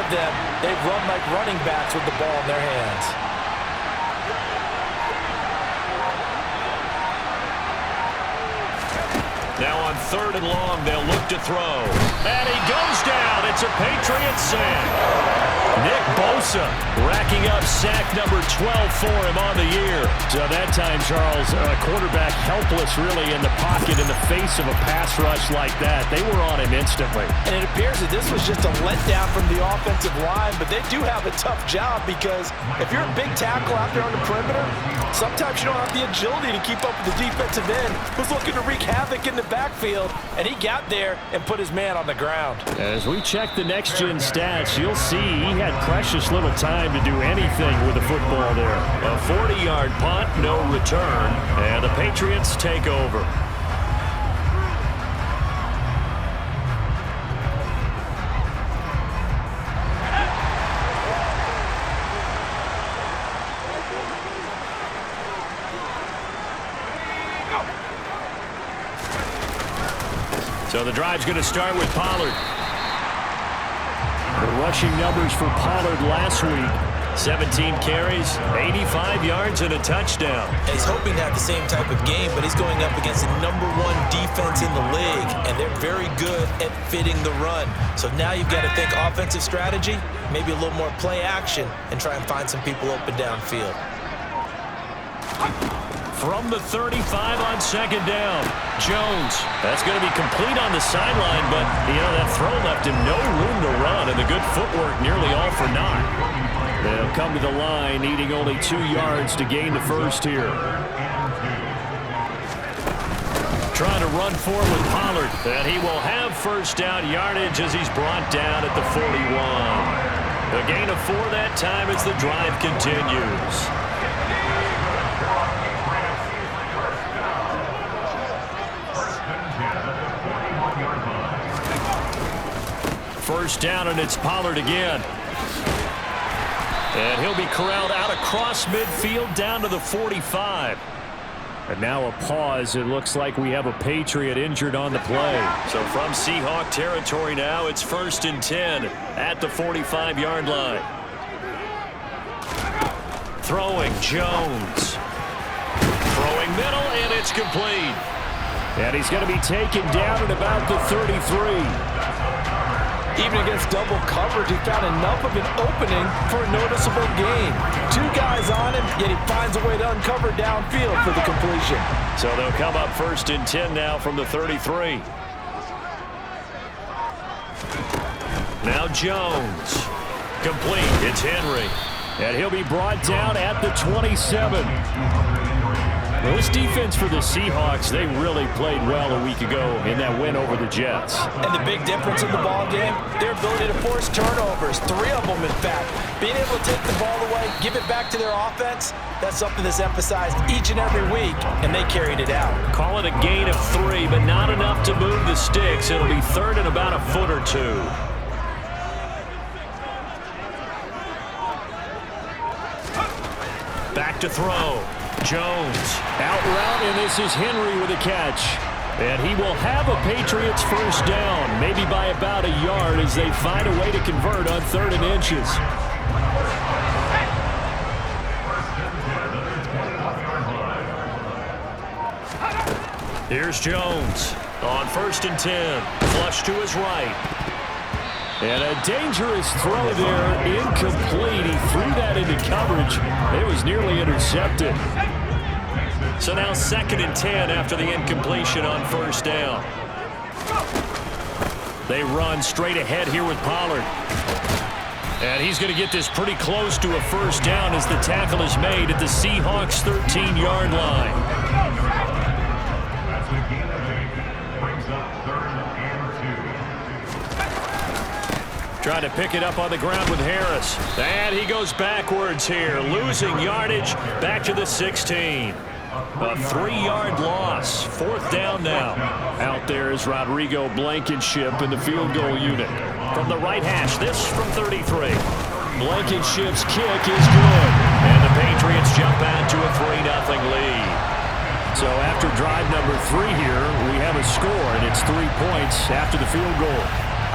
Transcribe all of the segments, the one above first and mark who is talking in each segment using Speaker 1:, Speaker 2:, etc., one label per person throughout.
Speaker 1: of them, they run like running backs with the ball in their hands.
Speaker 2: Now on 3rd and long, they'll look to throw. And he goes down. It's a Patriots sack. Nick Bosa racking up sack number 12 for him on the year. So that time, Charles, a quarterback helpless really in the pocket in the face of a pass rush like that. They were on him instantly.
Speaker 1: And it appears that this was just a letdown from the offensive line, but they do have a tough job because if you're a big tackle out there on the perimeter, sometimes you don't have the agility to keep up with the defensive end who's looking to wreak havoc in the backfield, and he got there and put his man on the ground.
Speaker 2: As we check the next-gen stats, you'll see he had precious little time to do anything with the football there. A 40-yard punt, no return, and the Patriots take over. So the drive's going to start with Pollard. The rushing numbers for Pollard last week. 17 carries, 85 yards, and a touchdown.
Speaker 1: He's hoping to have the same type of game, but he's going up against the #1 defense in the league, and they're very good at fitting the run. So now you've got to think offensive strategy, maybe a little more play action, and try and find some people open downfield.
Speaker 2: From the 35 on 2nd down, Jones. That's going to be complete on the sideline, but, that throw left him no room to run, and the good footwork nearly all for naught. They'll come to the line, needing only 2 yards to gain the first here. Trying to run forward with Pollard, and he will have first down yardage as he's brought down at the 41. A gain of 4 that time as the drive continues. First down, and it's Pollard again. And he'll be corralled out across midfield down to the 45. And now a pause. It looks like we have a Patriot injured on the play. So from Seahawk territory now, it's 1st and 10 at the 45-yard line. Throwing, Jones. Throwing middle, and it's complete. And he's going to be taken down at about the 33.
Speaker 1: Even against double coverage, he found enough of an opening for a noticeable gain. 2 guys on him, yet he finds a way to uncover downfield for the completion.
Speaker 2: So they'll come up 1st and 10 now from the 33. Now Jones. Complete. It's Henry. And he'll be brought down at the 27. This defense for the Seahawks, they really played well a week ago in that win over the Jets.
Speaker 1: And the big difference in the ball game, their ability to force turnovers, 3 of them in fact. Being able to take the ball away, give it back to their offense, that's something that's emphasized each and every week, and they carried it out.
Speaker 2: Call it a gain of 3, but not enough to move the sticks. It'll be 3rd and about a foot or 2. Back to throw. Jones out route, and this is Henry with a catch. And he will have a Patriots first down, maybe by about a yard as they find a way to convert on 3rd and inches. Here's Jones on 1st and 10. Flush to his right. And a dangerous throw there, incomplete. He threw that into coverage. It was nearly intercepted. So now 2nd and 10 after the incompletion on 1st down. They run straight ahead here with Pollard. And he's going to get this pretty close to a first down as the tackle is made at the Seahawks' 13-yard line. Trying to pick it up on the ground with Harris. And he goes backwards here, losing yardage back to the 16. A 3-yard loss. 4th down now. Out there is Rodrigo Blankenship in the field goal unit. From the right hash, this from 33. Blankenship's kick is good. And the Patriots jump out to a 3-0 lead. So after drive number 3 here, we have a score, and it's 3 points after the field goal.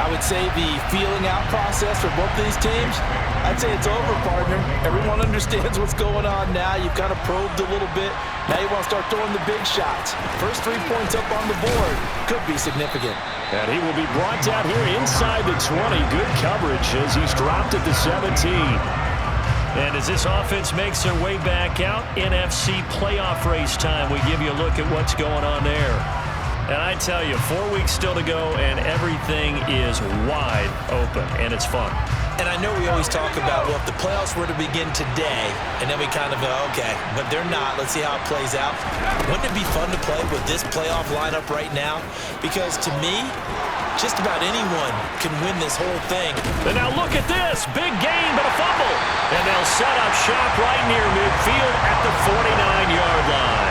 Speaker 1: I would say the feeling out process for both of these teams, I'd say it's over, partner. Everyone understands what's going on now. You've kind of probed a little bit. Now you want to start throwing the big shots. First 3 points up on the board could be significant.
Speaker 2: And he will be brought down here inside the 20. Good coverage as he's dropped at the 17. And as this offense makes their way back out, NFC playoff race time, we give you a look at what's going on there. And I tell you, 4 weeks still to go, and everything is wide open, and it's fun.
Speaker 1: And I know we always talk about, well, if the playoffs were to begin today, and then we kind of go, okay, but they're not. Let's see how it plays out. Wouldn't it be fun to play with this playoff lineup right now? Because to me, just about anyone can win this whole thing.
Speaker 2: And now look at this. Big gain, but a fumble. And they'll set up shop right near midfield at the 49-yard line.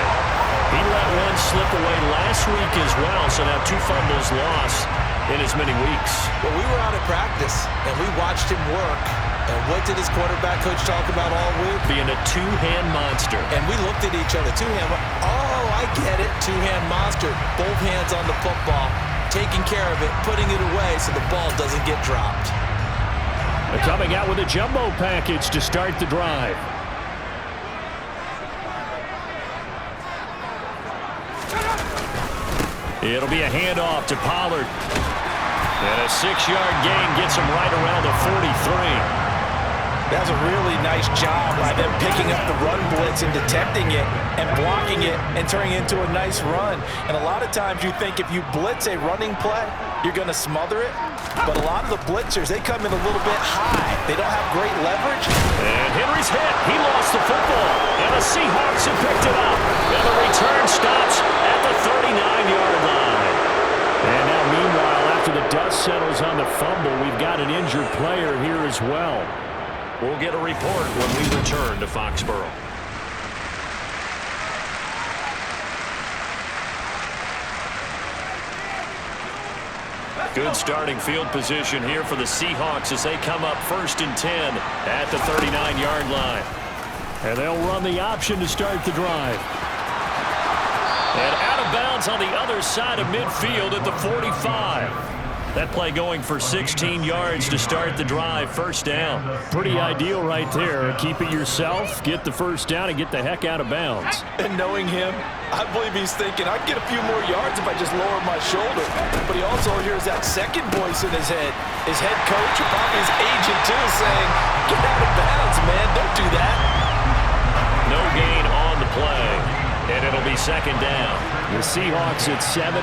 Speaker 2: He let one slip away last week as well, so now 2 fumbles lost in as many weeks.
Speaker 1: Well, we were out of practice, and we watched him work. And what did his quarterback coach talk about all week?
Speaker 2: Being a two-hand monster.
Speaker 1: And we looked at each other. Two-hand. Oh, I get it. Two-hand monster. Both hands on the football, taking care of it, putting it away so the ball doesn't get dropped.
Speaker 2: They're coming out with a jumbo package to start the drive. It'll be a handoff to Pollard. And a 6-yard gain gets him right around the 43.
Speaker 1: That was a really nice job by them picking up the run blitz and detecting it and blocking it and turning it into a nice run. And a lot of times you think if you blitz a running play, you're going to smother it. But a lot of the blitzers, they come in a little bit high. They don't have great leverage.
Speaker 2: And Henry's hit. He lost the football. And the Seahawks have picked it up. And the return stops at the 39-yard line. And now, meanwhile, after the dust settles on the fumble, we've got an injured player here as well. We'll get a report when we return to Foxborough. Good starting field position here for the Seahawks as they come up 1st and 10 at the 39-yard line. And they'll run the option to start the drive. And out of bounds on the other side of midfield at the 45. That play going for 16 yards to start the drive. 1st down. Pretty ideal right there. Keep it yourself, get the 1st down, and get the heck out of bounds.
Speaker 1: And knowing him, I believe he's thinking, I'd get a few more yards if I just lower my shoulder. But he also hears that second voice in his head. His head coach, or probably his agent too, saying, get out of bounds, man. Don't do that.
Speaker 2: No gain on the play. And it'll be 2nd down. The Seahawks at 7-5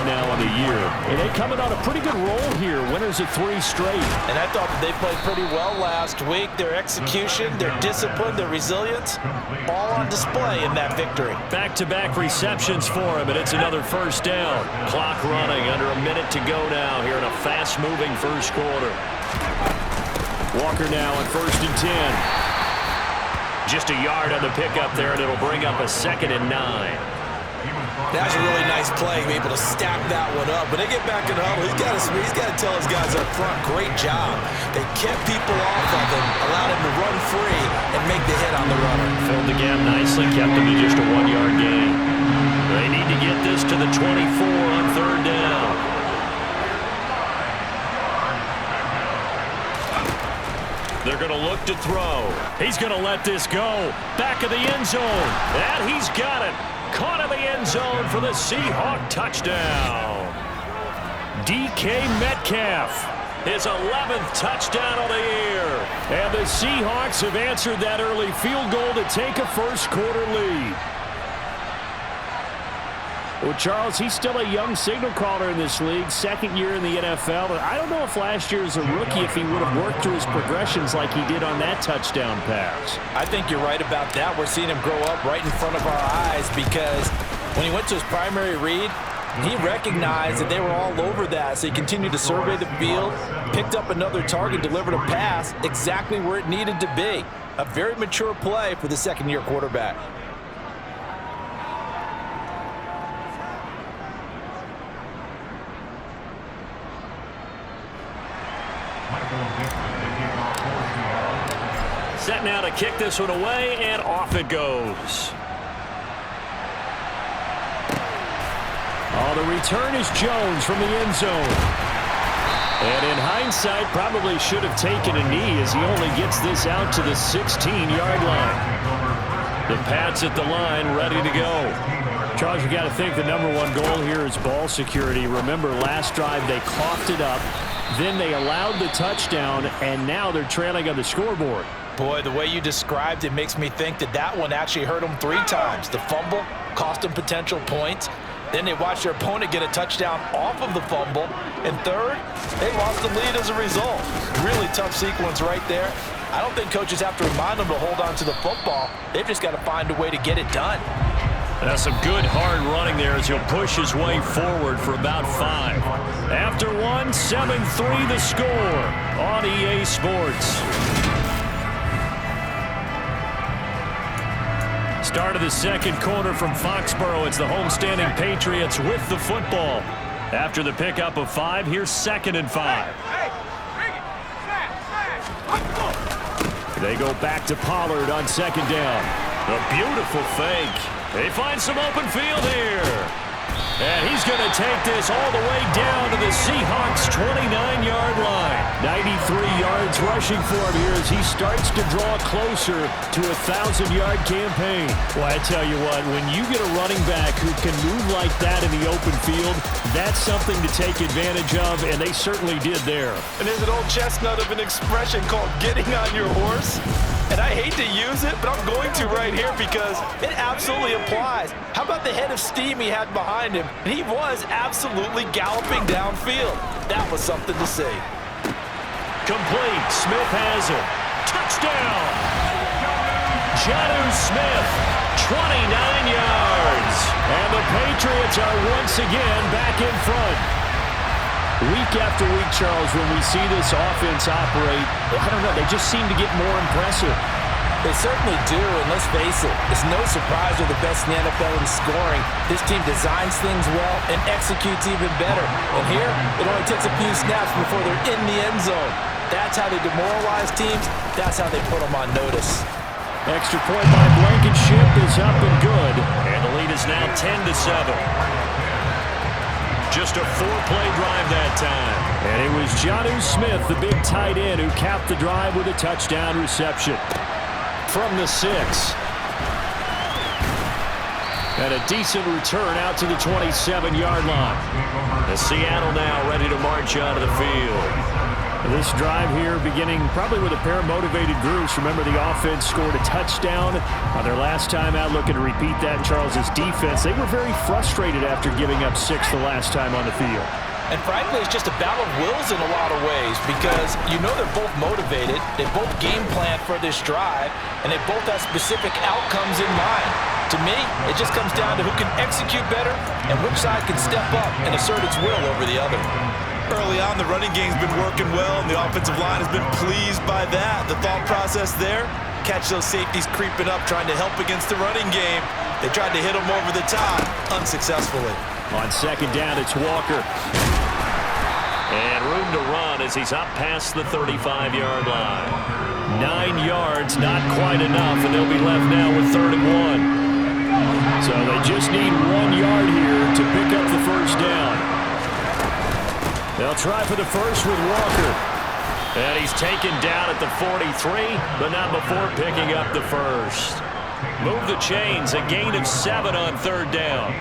Speaker 2: now on the year. And they coming on a pretty good roll here. Winners of 3 straight.
Speaker 1: And I thought that they played pretty well last week. Their execution, their discipline, their resilience, all on display in that victory.
Speaker 2: Back-to-back receptions for him, and it's another 1st down. Clock running, under a minute to go now here in a fast-moving 1st quarter. Walker now on 1st and 10. Just a yard on the pickup there, and it'll bring up a 2nd and 9.
Speaker 1: That's a really nice play, be able to stack that one up. But they get back in the huddle. He's got to tell his guys up front, great job. They kept people off of him, allowed him to run free and make the hit on the runner.
Speaker 2: Filled the gap nicely, kept him to just a 1-yard gain. They need to get this to the 24 on 3rd down. They're going to look to throw. He's going to let this go. Back of the end zone. And he's got it. Caught in the end zone for the Seahawk touchdown. DK Metcalf, his 11th touchdown of the year. And the Seahawks have answered that early field goal to take a 1st quarter lead. Well, Charles, he's still a young signal caller in this league, 2nd year in the NFL. But I don't know if last year as a rookie, if he would have worked through his progressions like he did on that touchdown pass.
Speaker 1: I think you're right about that. We're seeing him grow up right in front of our eyes because when he went to his primary read, he recognized that they were all over that. So he continued to survey the field, picked up another target, delivered a pass exactly where it needed to be. A very mature play for the 2nd-year quarterback.
Speaker 2: Set now to kick this one away, and off it goes. Oh, the return is Jones from the end zone. And in hindsight, probably should have taken a knee as he only gets this out to the 16-yard line. The Pats at the line, ready to go. Charles, you got to think the number one goal here is ball security. Remember, last drive they coughed it up, then they allowed the touchdown, and now they're trailing on the scoreboard.
Speaker 1: Boy, the way you described it makes me think that that one actually hurt them 3 times. The fumble cost them potential points. Then they watched their opponent get a touchdown off of the fumble. And third, they lost the lead as a result. Really tough sequence right there. I don't think coaches have to remind them to hold on to the football. They've just got to find a way to get it done.
Speaker 2: That's some good hard running there as he'll push his way forward for about 5. After 1, 7-3 the score on EA Sports. Start of the second quarter from Foxborough. It's the homestanding Patriots with the football. After the pickup of 5, here's 2nd and 5. They go back to Pollard on 2nd down. A beautiful fake. They find some open field here. And he's going to take this all the way down to the Seahawks' 29-yard line. 93 yards rushing for him here as he starts to draw closer to a 1,000-yard campaign. Well, I tell you what, when you get a running back who can move like that in the open field, that's something to take advantage of, and they certainly did there.
Speaker 1: And there's an old chestnut of an expression called getting on your horse. And I hate to use it, but I'm going to right here because it absolutely applies. How about the head of steam he had behind him? And he was absolutely galloping downfield. That was something to see.
Speaker 2: Complete. Smith has it. Touchdown! Jonnu Smith, 29 yards. And the Patriots are once again back in front. Week after week, Charles, when we see this offense operate, I don't know, they just seem to get more impressive.
Speaker 1: They certainly do, and let's face it, it's no surprise they're the best in the NFL in scoring. This team designs things well and executes even better. And here, it only takes a few snaps before they're in the end zone. That's how they demoralize teams. That's how they put them on notice.
Speaker 2: Extra point by Blankenship is up and good, and the lead is now 10-7. Just a 4-play drive that time. And it was Jonnu Smith, the big tight end, who capped the drive with a touchdown reception. From the 6. And a decent return out to the 27-yard line. The Seattle now ready to march out of the field. This drive here beginning probably with a pair of motivated groups. Remember, the offense scored a touchdown on their last time out. Looking to repeat that in Charles's defense. They were very frustrated after giving up 6 the last time on the field.
Speaker 1: And frankly, it's just a battle of wills in a lot of ways because you know they're both motivated. They both game plan for this drive, and they both have specific outcomes in mind. To me, it just comes down to who can execute better and which side can step up and assert its will over the other. Early on, the running game's been working well, and the offensive line has been pleased by that. The thought process there, catch those safeties creeping up, trying to help against the running game. They tried to hit them over the top, unsuccessfully.
Speaker 2: On 2nd down, it's Walker. And room to run as he's up past the 35-yard line. 9 yards, not quite enough, and they'll be left now with 3rd and 1. So they just need 1 yard here to pick up the first down. They'll try for the first with Walker. And he's taken down at the 43, but not before picking up the first. Move the chains, a gain of 7 on 3rd down.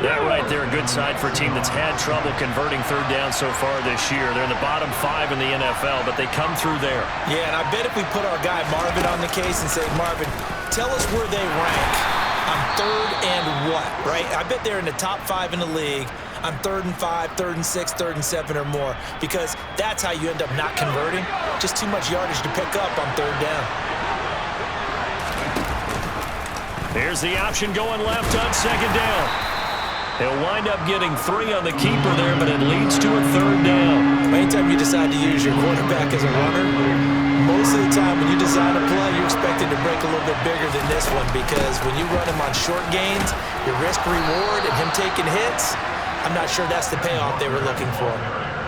Speaker 2: That right there, a good side for a team that's had trouble converting 3rd down so far this year. They're in the bottom 5 in the NFL, but they come through there.
Speaker 1: Yeah, and I bet if we put our guy Marvin on the case and say, Marvin, tell us where they rank on 3rd and what, right? I bet they're in the top 5 in the league on 3rd and 5, 3rd and 6, 3rd and 7 or more, because that's how you end up not converting. Just too much yardage to pick up on 3rd down.
Speaker 2: Here's the option going left on 2nd down. He'll wind up getting 3 on the keeper there, but it leads to a 3rd down.
Speaker 1: Anytime you decide to use your quarterback as a runner, most of the time when you design a play, you're expected to break a little bit bigger than this one, because when you run him on short gains, your risk-reward and him taking hits, I'm not sure that's the payoff they were looking for.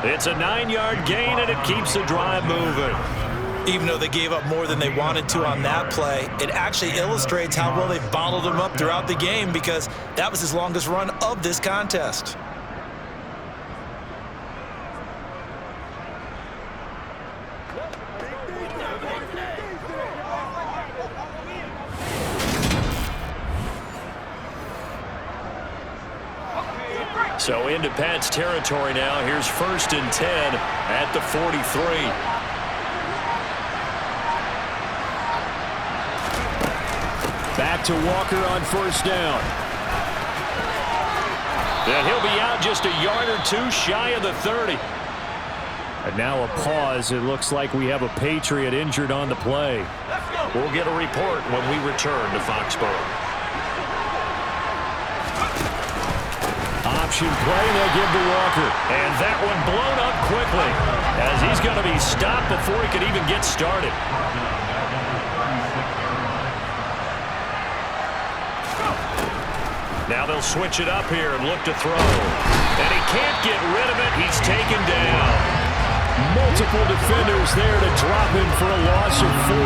Speaker 2: It's a 9-yard gain, and it keeps the drive moving.
Speaker 1: Even though they gave up more than they wanted to on that play, it actually illustrates how well they bottled him up throughout the game, because that was his longest run of this contest.
Speaker 2: So into Pat's territory now. Here's 1st and 10 at the 43.
Speaker 3: Back to Walker on 1st down.
Speaker 2: And he'll be out just a yard or two shy of the 30.
Speaker 3: And now a pause. It looks like we have a Patriot injured on the play.
Speaker 2: We'll get a report when we return to Foxborough.
Speaker 3: Option play, they'll give to Walker.
Speaker 2: And that one blown up quickly as he's going to be stopped before he could even get started. Now they'll switch it up here and look to throw. And he can't get rid of it. He's taken down.
Speaker 3: Multiple defenders there to drop him for a loss of 4.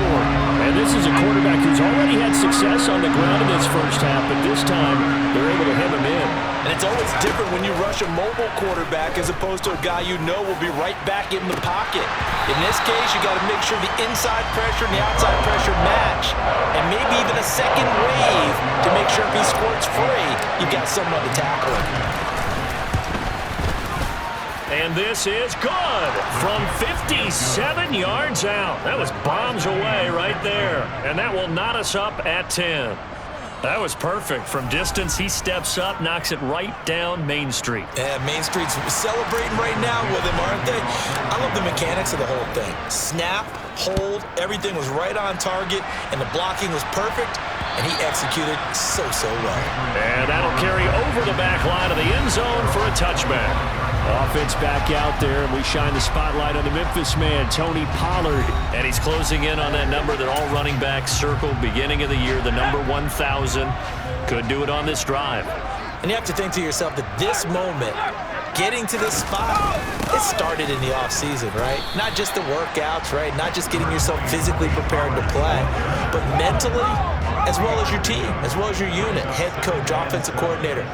Speaker 3: And this is a quarterback who's already had success on the ground in this first half, but this time they're able to hem him in.
Speaker 1: And it's always different when you rush a mobile quarterback as opposed to a guy you know will be right back in the pocket. In this case, you got to make sure the inside pressure and the outside pressure match. And maybe even a second wave to make sure if he squirts free, you've got someone to tackle him.
Speaker 2: And this is good from 57 yards out. That was bombs away right there. And that will knot us up at 10. That was perfect. From distance, he steps up, knocks it right down Main Street.
Speaker 1: Yeah, Main Street's celebrating right now with him, aren't they? I love the mechanics of the whole thing. Snap, hold, everything was right on target, and the blocking was perfect, and he executed so well.
Speaker 2: And that'll carry over the back line of the end zone for a touchback.
Speaker 3: Offense back out there, and we shine the spotlight on the Memphis man, Tony Pollard.
Speaker 2: And he's closing in on that number that all running backs circled beginning of the year, the number 1,000. Could do it on this drive.
Speaker 1: And you have to think to yourself that this moment, getting to this spot, it started in the offseason, right? Not just the workouts, right? Not just getting yourself physically prepared to play, but mentally, as well as your team, as well as your unit, head coach, offensive coordinator.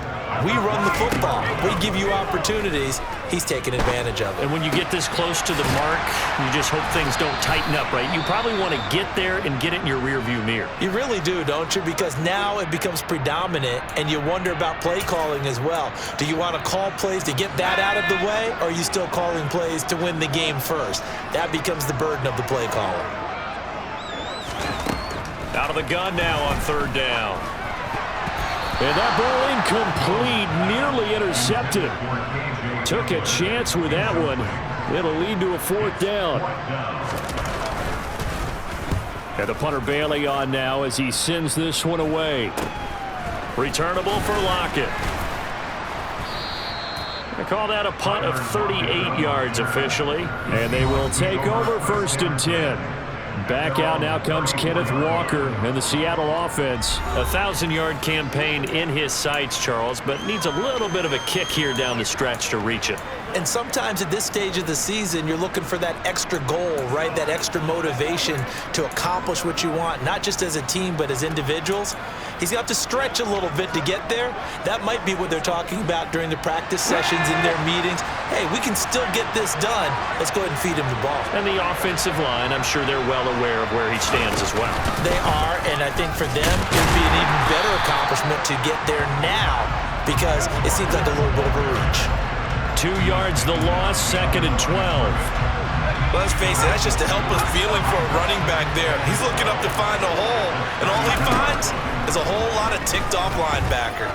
Speaker 1: We run the football. We give you opportunities. He's taking advantage of it.
Speaker 2: And when you get this close to the mark, you just hope things don't tighten up, right? You probably want to get there and get it in your rearview mirror.
Speaker 1: You really do, don't you? Because now it becomes predominant, and you wonder about play calling as well. Do you want to call plays to get that out of the way, or are you still calling plays to win the game first? That becomes the burden of the play caller.
Speaker 2: Out of the gun now on 3rd down.
Speaker 3: And that ball incomplete, nearly intercepted. Took a chance with that one. It'll lead to a 4th down. And the punter Bailey on now as he sends this one away.
Speaker 2: Returnable for Lockett. They call that a punt of 38 yards officially.
Speaker 3: And they will take over 1st and 10. Back out now comes Kenneth Walker and the Seattle offense.
Speaker 2: A 1,000-yard campaign in his sights, Charles, but needs a little bit of a kick here down the stretch to reach it.
Speaker 1: And sometimes at this stage of the season, you're looking for that extra goal, right? That extra motivation to accomplish what you want, not just as a team, but as individuals. He's got to stretch a little bit to get there. That might be what they're talking about during the practice sessions in their meetings. Hey, we can still get this done. Let's go ahead and feed him the ball.
Speaker 2: And the offensive line, I'm sure they're well aware of where he stands as well.
Speaker 1: They are, and I think for them, it would be an even better accomplishment to get there now because it seems like a little bit of a reach.
Speaker 2: 2 yards the loss, 2nd and 12.
Speaker 1: Let's face it, that's just a helpless feeling for a running back there. He's looking up to find a hole, and all he finds is a whole lot of ticked-off linebacker.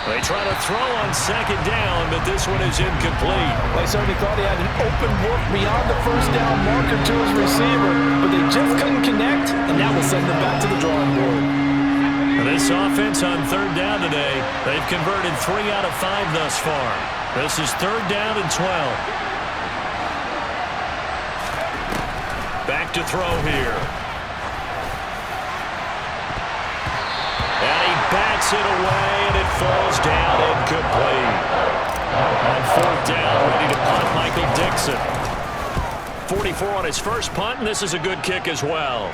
Speaker 2: They try to throw on 2nd down, but this one is incomplete.
Speaker 1: Well, I certainly thought he had an open look beyond the 1st down marker to his receiver, but they just couldn't connect, and that will send them back to the drawing board.
Speaker 2: This offense on 3rd down today, they've converted 3 out of 5 thus far. This is 3rd down and 12. Back to throw here. And he bats it away, and it falls down incomplete. On 4th down, ready to punt, Michael Dixon. 44 on his first punt, and this is a good kick as well.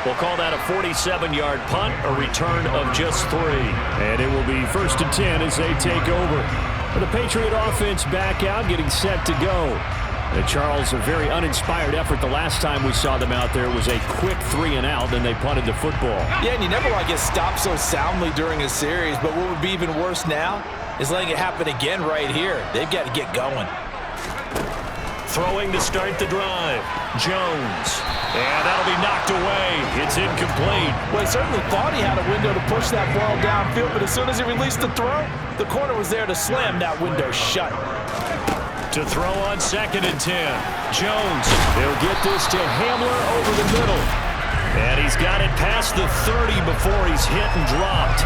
Speaker 2: We'll call that a 47-yard punt, a return of just 3.
Speaker 3: And it will be 1st and 10 as they take over. And the Patriot offense back out, getting set to go. Charles, a very uninspired effort. The last time we saw them out there was a quick 3-and-out, and they punted the football.
Speaker 1: Yeah, and you never want to get stopped so soundly during a series, but what would be even worse now is letting it happen again right here. They've got to get going.
Speaker 2: Throwing to start the drive. Jones. And that'll be knocked away. It's incomplete.
Speaker 1: Well, he certainly thought he had a window to push that ball downfield, but as soon as he released the throw, the corner was there to slam that window shut.
Speaker 2: To throw on 2nd and 10. Jones.
Speaker 3: They'll get this to Hamler over the middle.
Speaker 2: And he's got it past the 30 before he's hit and dropped.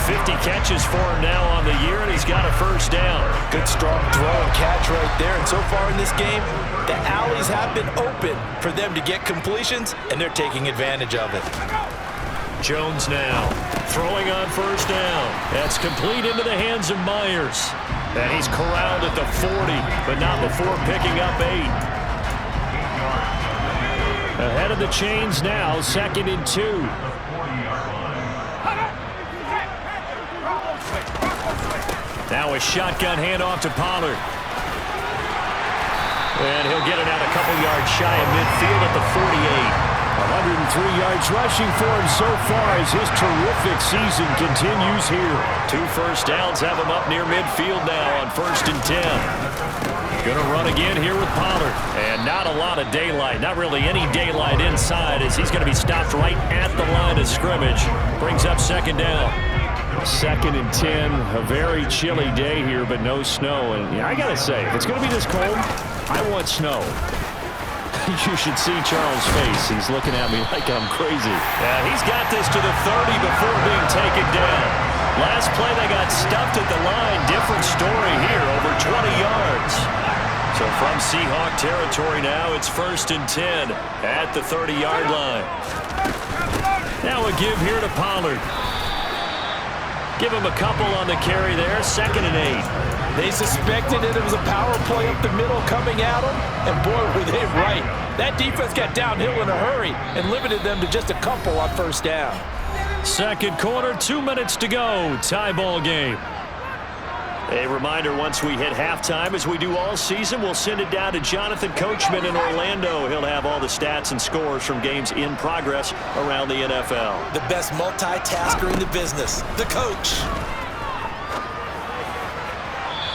Speaker 2: 50 catches for him now on the year, and he's got a first down.
Speaker 1: Good strong throw and catch right there. And so far in this game, the alleys have been open for them to get completions, and they're taking advantage of it.
Speaker 2: Jones now throwing on first down. That's complete into the hands of Myers. And he's corralled at the 40, but not before picking up 8.
Speaker 3: Ahead of the chains now, 2nd and 2.
Speaker 2: Now a shotgun handoff to Pollard. And he'll get it out a couple yards shy of midfield at the 48.
Speaker 3: 103 yards rushing for him so far as his terrific season continues here.
Speaker 2: 2 first downs have him up near midfield now on 1st and 10. Gonna run again here with Pollard. And not a lot of daylight, not really any daylight inside, as he's gonna be stopped right at the line of scrimmage. Brings up 2nd down.
Speaker 3: 2nd and 10, a very chilly day here, but no snow. And yeah, I gotta say, if it's gonna be this cold, I want snow. You should see Charles' face. He's looking at me like I'm crazy.
Speaker 2: Yeah, he's got this to the 30 before being taken down. Last play, they got stuffed at the line. Different story here, over 20 yards. So from Seahawk territory now, it's 1st and 10 at the 30-yard line. Now a give here to Pollard. Give him a couple on the carry there, 2nd and 8.
Speaker 1: They suspected it was a power play up the middle coming at them, and boy, were they right. That defense got downhill in a hurry and limited them to just a couple on first down.
Speaker 2: 2nd quarter, 2 minutes to go. Tie ball game. A reminder, once we hit halftime, as we do all season, we'll send it down to Jonathan Coachman in Orlando. He'll have all the stats and scores from games in progress around the NFL.
Speaker 1: The best multitasker in the business, the coach.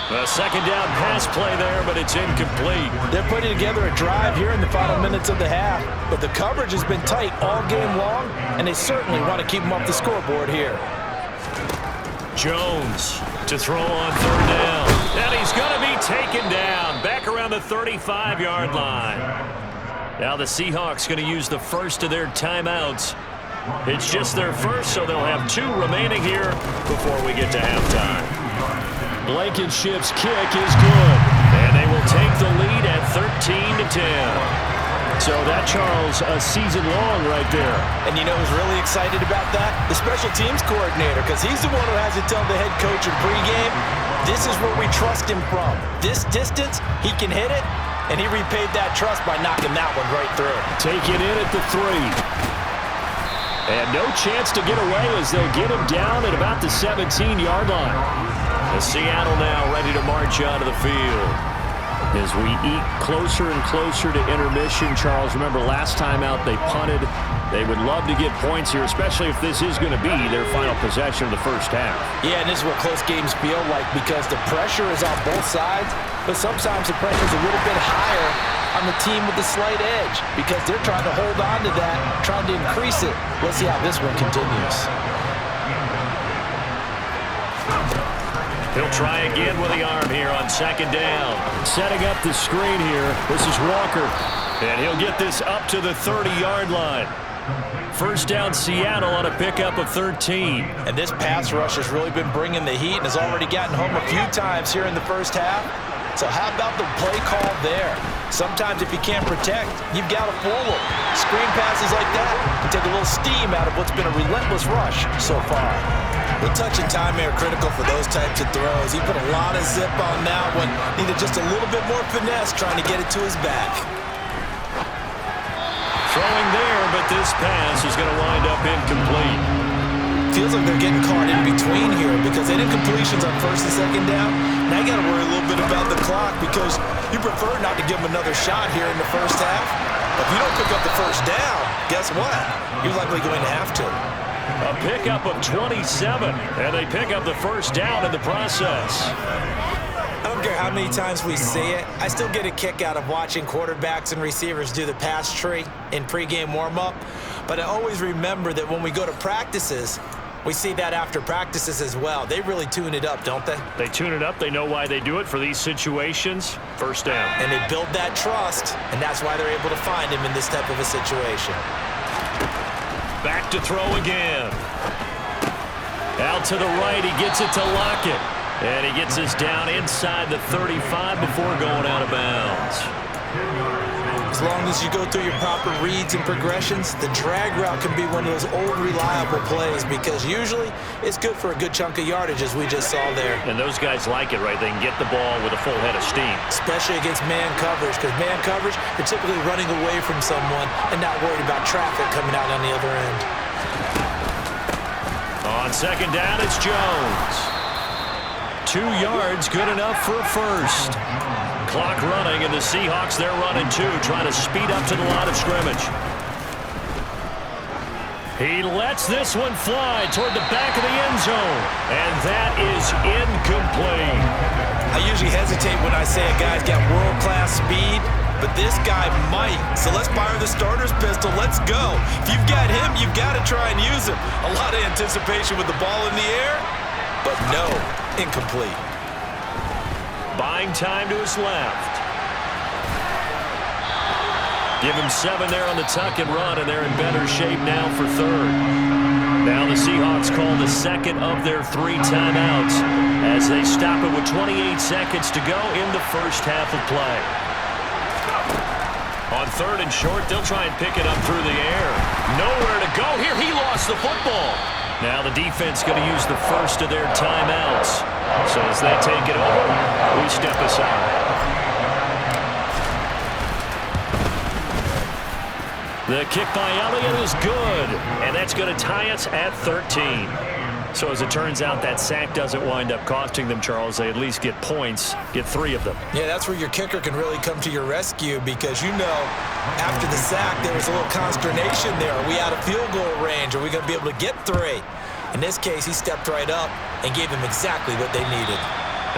Speaker 2: A 2nd down pass play there, but it's incomplete.
Speaker 1: They're putting together a drive here in the final minutes of the half, but the coverage has been tight all game long, and they certainly want to keep them off the scoreboard here.
Speaker 2: Jones to throw on 3rd down. And he's going to be taken down back around the 35-yard line. Now the Seahawks going to use the first of their timeouts. It's just their first, so they'll have 2 remaining here before we get to halftime.
Speaker 3: Blankenship's kick is good.
Speaker 2: And they will take the lead at 13-10.
Speaker 3: So that, Charles, a season long right there.
Speaker 1: And you know who's really excited about that? The special teams coordinator, because he's the one who has to tell the head coach in pregame, this is where we trust him from. This distance, he can hit it, and he repaid that trust by knocking that one right through.
Speaker 3: Taking in at the 3. And no chance to get away as they'll get him down at about the 17-yard line.
Speaker 2: Seattle now ready to march onto the field.
Speaker 3: As we eat closer and closer to intermission, Charles, remember last time out they punted. They would love to get points here, especially if this is going to be their final possession of the first half.
Speaker 1: Yeah, and this is what close games feel like because the pressure is on both sides, but sometimes the pressure is a little bit higher on the team with the slight edge because they're trying to hold on to that, trying to increase it. Let's see how this one continues.
Speaker 2: He'll try again with the arm here on 2nd down.
Speaker 3: Setting up the screen here. This is Walker.
Speaker 2: And he'll get this up to the 30-yard line. First down Seattle on a pickup of 13.
Speaker 1: And this pass rush has really been bringing the heat and has already gotten home a few times here in the first half. So how about the play call there? Sometimes if you can't protect, you've got to fool them. Screen passes like that can take a little steam out of what's been a relentless rush so far. The touch and time are critical for those types of throws. He put a lot of zip on that one. Needed just a little bit more finesse trying to get it to his back.
Speaker 2: Throwing there, but this pass is going to wind up incomplete.
Speaker 1: feels like they're getting caught in between here because they did completions on first and second down. Now you got to worry a little bit about the clock because you prefer not to give them another shot here in the first half. But if you don't pick up the first down, guess what? You're likely going to have to.
Speaker 2: A pickup of 27, and they pick up the first down in the process.
Speaker 1: I don't care how many times we see it. I still get a kick out of watching quarterbacks and receivers do the pass tree in pregame warm-up. But I always remember that when we go to practices, we see that after practices as well. They really tune it up, don't they?
Speaker 2: They tune it up. They know why they do it for these situations. First down.
Speaker 1: And they build that trust, and that's why they're able to find him in this type of a situation.
Speaker 2: Back to throw again. Out to the right. He gets it to Lockett. And he gets us down inside the 35 before going out of bounds.
Speaker 1: As long as you go through your proper reads and progressions, the drag route can be one of those old reliable plays because usually it's good for a good chunk of yardage as we just saw there.
Speaker 2: And those guys like it, right? They can get the ball with a full head of steam.
Speaker 1: Especially against man coverage because man coverage, you're typically running away from someone and not worried about traffic coming out on the other end.
Speaker 2: On second down, it's Jones. 2 yards, good enough for a first. Clock running, and the Seahawks, they're running too, trying to speed up to the line of scrimmage. He lets this one fly toward the back of the end zone, and that is incomplete.
Speaker 1: I usually hesitate when I say a guy's got world-class speed, but this guy might. So let's fire the starter's pistol. Let's go. If you've got him, you've got to try and use him. A lot of anticipation with the ball in the air, but no, incomplete.
Speaker 2: Buying time to his left. Give him 7 there on the tuck and run, and they're in better shape now for third. Now the Seahawks call the second of their 3 timeouts as they stop it with 28 seconds to go in the first half of play. On third and short, they'll try and pick it up through the air. Nowhere to go here. He lost the football. Now the defense going to use the first of their timeouts. So as they take it over, we step aside. The kick by Elliott is good, and that's going to tie us at 13. So as it turns out, that sack doesn't wind up costing them, Charles. They at least get points, get 3 of them.
Speaker 1: Yeah, that's where your kicker can really come to your rescue because, you know, after the sack, there was a little consternation there. Are we out of field goal range? Are we going to be able to get 3? In this case, he stepped right up and gave them exactly what they needed.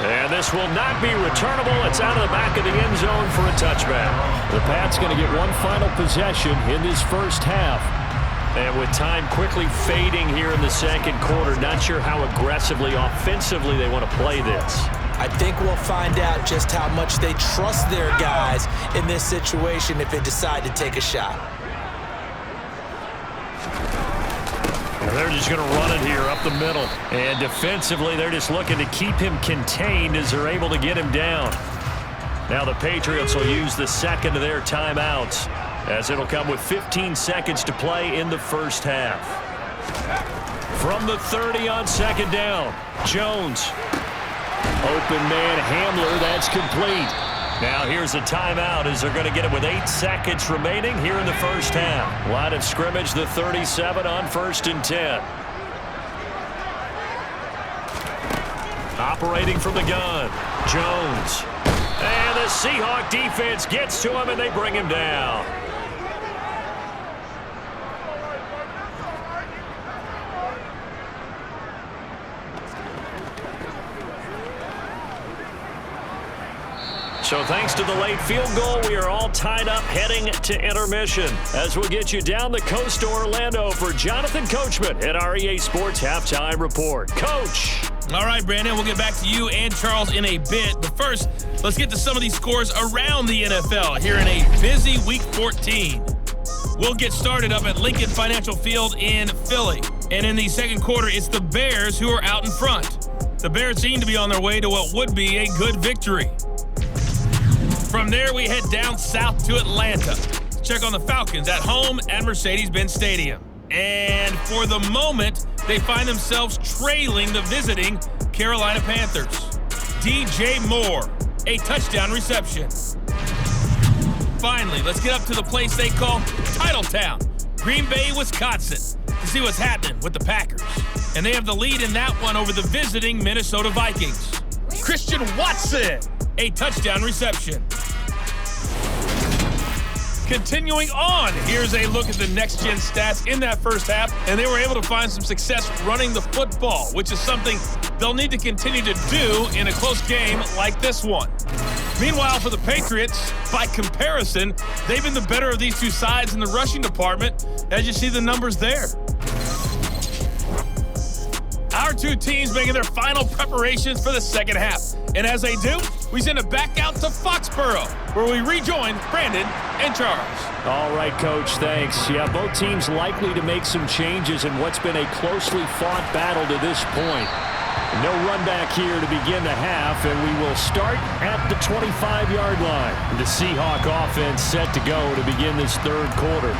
Speaker 2: And this will not be returnable. It's out of the back of the end zone for a touchback.
Speaker 3: The Pats going to get one final possession in this first half.
Speaker 2: And with time quickly fading here in the second quarter, not sure how aggressively, offensively they want to play this.
Speaker 1: I think we'll find out just how much they trust their guys in this situation if they decide to take a shot.
Speaker 2: And they're just going to run it here up the middle. And defensively, they're just looking to keep him contained as they're able to get him down. Now the Patriots will use the second of their timeouts, as it'll come with 15 seconds to play in the first half. From the 30 on second down, Jones.
Speaker 3: Open man Hamler, that's complete.
Speaker 2: Now here's a timeout as they're going to get it with 8 seconds remaining here in the first half. Line of scrimmage, the 37 on 1st and 10. Operating from the gun, Jones. And the Seahawk defense gets to him and they bring him down. So thanks to the late field goal, we are all tied up heading to intermission. As we'll get you down the coast to Orlando for Jonathan Coachman at our EA Sports Halftime Report. Coach.
Speaker 4: All right, Brandon, we'll get back to you and Charles in a bit. But first, let's get to some of these scores around the NFL here in a busy Week 14. We'll get started up at Lincoln Financial Field in Philly. And in the second quarter, it's the Bears who are out in front. The Bears seem to be on their way to what would be a good victory. From there, we head down south to Atlanta. Check on the Falcons at home at Mercedes-Benz Stadium. And for the moment, they find themselves trailing the visiting Carolina Panthers. DJ Moore, a touchdown reception. Finally, let's get up to the place they call Titletown, Green Bay, Wisconsin, to see what's happening with the Packers. and they have the lead in that one over the visiting Minnesota Vikings. Christian Watson, a touchdown reception. Continuing on, here's a look at the next-gen stats in that first half, and they were able to find some success running the football, which is something they'll need to continue to do in a close game like this one. Meanwhile, for the Patriots, by comparison, they've been the better of these two sides in the rushing department, as you see the numbers there. Our two teams making their final preparations for the second half. And as they do, we send it back out to Foxborough, where we rejoin Brandon and Charles.
Speaker 3: All right, Coach, thanks. Yeah, both teams likely to make some changes in what's been a closely fought battle to this point. No run back here to begin the half, and we will start at the 25-yard line. The Seahawk offense set to go to begin this third quarter.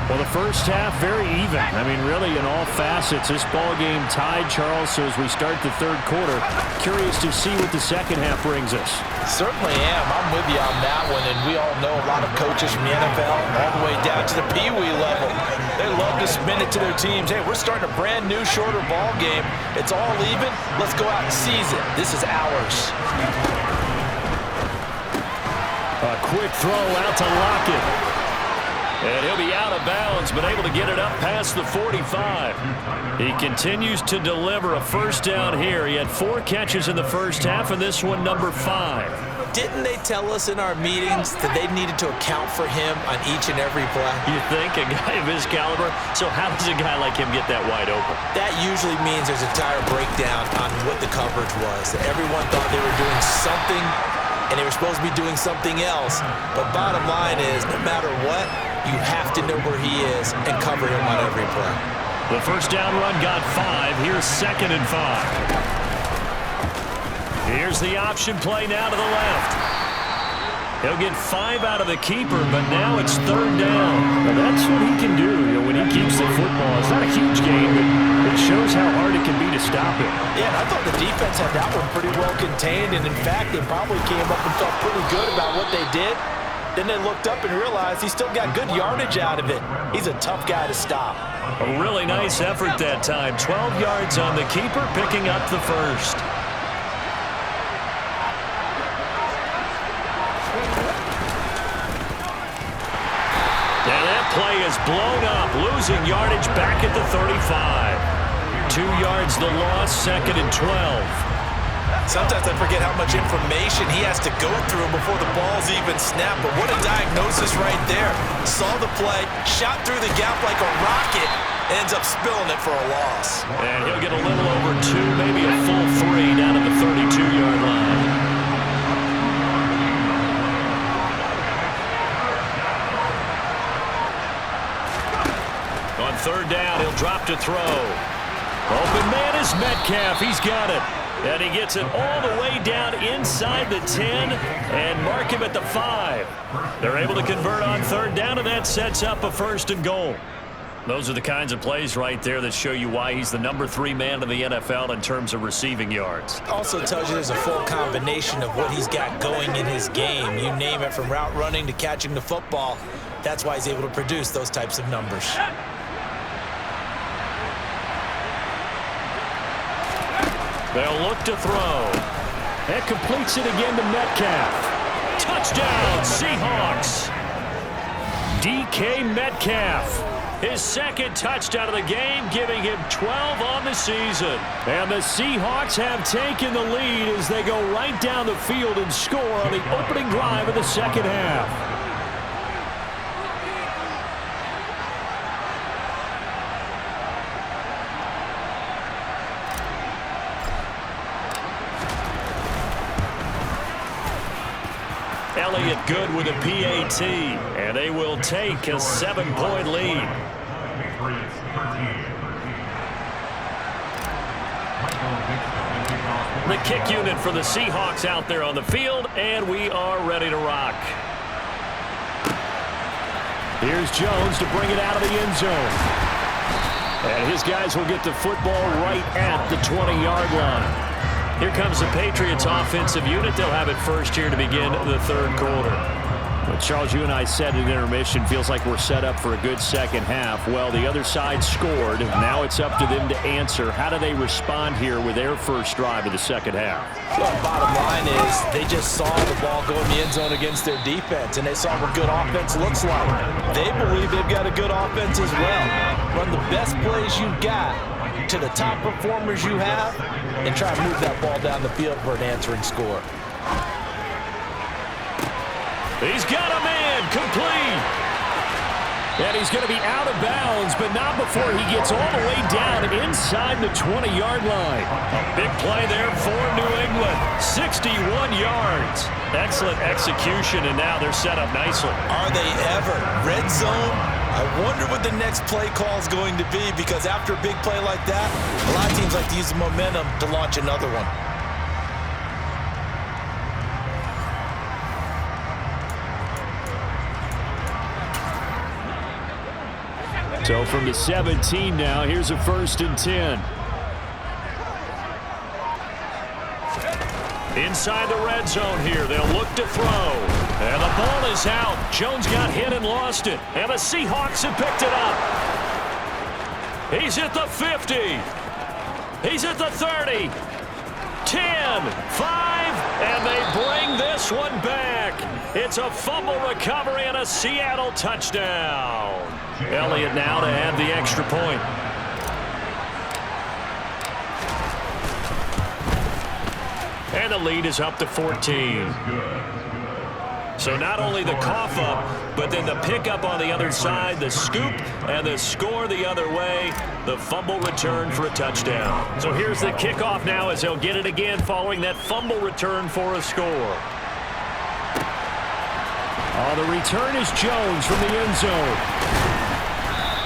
Speaker 3: Well, the first half, very even. I mean, really, in all facets, this ball game tied, Charles. So as we start the third quarter, curious to see what the second half brings us.
Speaker 1: Certainly am. I'm with you on that one, and we all know a lot of coaches from the NFL all the way down to the Pee-wee level. They love to spin it to their teams. Hey, we're starting a brand new, shorter ball game. It's all even. Let's go out and seize it. This is ours.
Speaker 3: A quick throw out to Lockett. And he'll be out of bounds, but able to get it up past the 45. He continues to deliver a first down here. He had 4 catches in the first half, and this one number 5.
Speaker 1: Didn't they tell us in our meetings that they needed to account for him on each and every play?
Speaker 3: You think? A guy of his caliber? So how does a guy like him get that wide open?
Speaker 1: That usually means there's a entire breakdown on what the coverage was. Everyone thought they were doing something, and they were supposed to be doing something else. But bottom line is, no matter what, you have to know where he is and cover him on every play.
Speaker 3: The first down run got 5. Here's 2nd and 5. Here's the option play now to the left. He'll get 5 out of the keeper, but now it's 3rd down. Now that's what he can do, when he keeps the football. It's not a huge game, but it shows how hard it can be to stop him.
Speaker 1: Yeah, I thought the defense had that one pretty well contained, and in fact, they probably came up and felt pretty good about what they did. Then they looked up and realized he still got good yardage out of it. He's a tough guy to stop.
Speaker 3: A really nice effort that time. 12 yards on the keeper, picking up the first. And that play is blown up, losing yardage back at the 35. 2 yards the loss, 2nd and 12.
Speaker 1: Sometimes I forget how much information he has to go through before the ball's even snapped, but what a diagnosis right there. Saw the play, shot through the gap like a rocket, ends up spilling it for a loss.
Speaker 3: And he'll get a little over 2, maybe a full 3 down at the 32-yard line. On 3rd down, he'll drop to throw. Open man is Metcalf. He's got it. And he gets it all the way down inside the 10 and mark him at the 5. They're able to convert on 3rd down, and that sets up a 1st and goal. Those are the kinds of plays right there that show you why he's the number 3 man in the NFL in terms of receiving yards.
Speaker 1: Also tells you there's a full combination of what he's got going in his game. You name it, from route running to catching the football. That's why he's able to produce those types of numbers.
Speaker 3: They'll look to throw. That completes it again to Metcalf. Touchdown, Seahawks. DK Metcalf. His 2nd touchdown of the game, giving him 12 on the season. And the Seahawks have taken the lead as they go right down the field and score on the opening drive of the second half. Elliott good with a PAT, and they will take a 7-point lead. The kick unit for the Seahawks out there on the field, and we are ready to rock. Here's Jones to bring it out of the end zone. And his guys will get the football right at the 20-yard line. Here comes the Patriots offensive unit. They'll have it first here to begin the third quarter. Well, Charles, you and I said at intermission, feels like we're set up for a good second half. Well, the other side scored. Now it's up to them to answer. How do they respond here with their first drive of the second half?
Speaker 1: Well, bottom line is they just saw the ball go in the end zone against their defense, and they saw what good offense looks like. They believe they've got a good offense as well. Run the best plays you've got to the top performers you have, and try to move that ball down the field for an answering score.
Speaker 2: He's got a man, complete.
Speaker 3: And he's going to be out of bounds, but not before he gets all the way down inside the 20-yard line.
Speaker 2: A big play there for New England. 61 yards. Excellent execution, and now they're set up nicely.
Speaker 1: Are they ever? Red zone? I wonder what the next play call is going to be, because after a big play like that, a lot of teams like to use the momentum to launch another one.
Speaker 3: So from the 17 now, here's a 1st and 10.
Speaker 2: Inside the red zone here, they'll look to throw. And the ball is out. Jones got hit and lost it. And the Seahawks have picked it up. He's at the 50. He's at the 30. 10, 5, and they bring this one back. It's a fumble recovery and a Seattle touchdown. Elliott now to add the extra point. And the lead is up to 14. So not only the cough up, but then the pickup on the other side, the scoop, and the score the other way. The fumble return for a touchdown. So here's the kickoff now as they'll get it again following that fumble return for a score.
Speaker 3: The return is Jones from the end zone.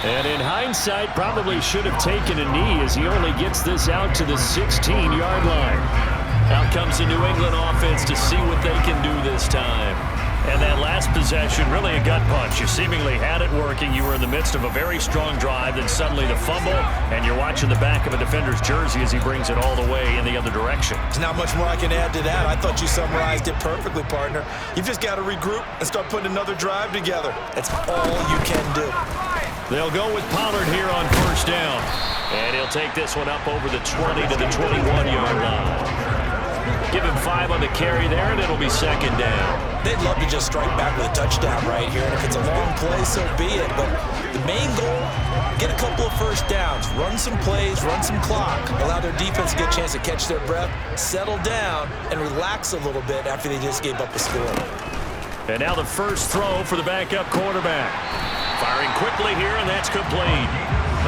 Speaker 3: And in hindsight, probably should have taken a knee as he only gets this out to the 16-yard line.
Speaker 2: Out comes the New England offense to see what they can do this time. And that last possession, really a gut punch. You seemingly had it working. You were in the midst of a very strong drive, then suddenly the fumble, and you're watching the back of a defender's jersey as he brings it all the way in the other direction.
Speaker 1: There's not much more I can add to that. I thought you summarized it perfectly, partner. You've just got to regroup and start putting another drive together. That's all you can do.
Speaker 2: They'll go with Pollard here on 1st down. And he'll take this one up over the 20 to the 21-yard line. Give him 5 on the carry there, and it'll be 2nd down.
Speaker 1: They'd love to just strike back with a touchdown right here, and if it's a long play, so be it. But the main goal, get a couple of 1st downs, run some plays, run some clock, allow their defense to get a chance to catch their breath, settle down, and relax a little bit after they just gave up a score.
Speaker 2: And now the first throw for the backup quarterback. Firing quickly here, and that's complete.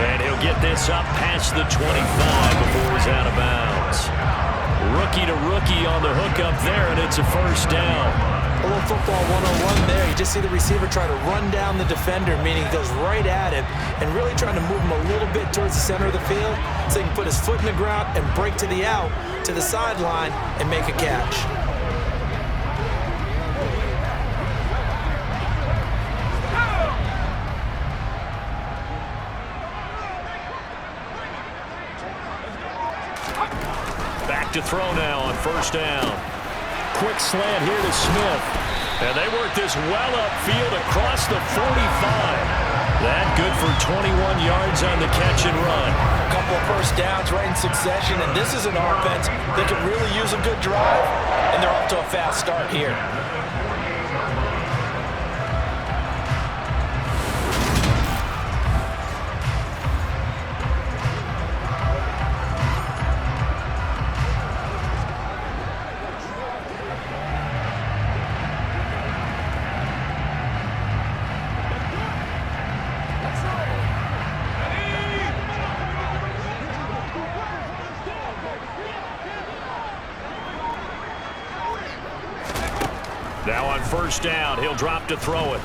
Speaker 2: And he'll get this up past the 25 before he's out of bounds. Rookie to rookie on the hookup there, and it's a 1st down.
Speaker 1: A little football 101 there. You just see the receiver try to run down the defender, meaning he goes right at him and really trying to move him a little bit towards the center of the field so he can put his foot in the ground and break to the out, to the sideline, and make a catch.
Speaker 2: To throw now on 1st down.
Speaker 3: Quick slant here to Smith.
Speaker 2: And they work this well upfield across the 45. That good for 21 yards on the catch and run.
Speaker 1: A couple of 1st downs right in succession, and this is an offense that could really use a good drive, and they're off to a fast start here.
Speaker 2: Now on 1st down, he'll drop to throw it.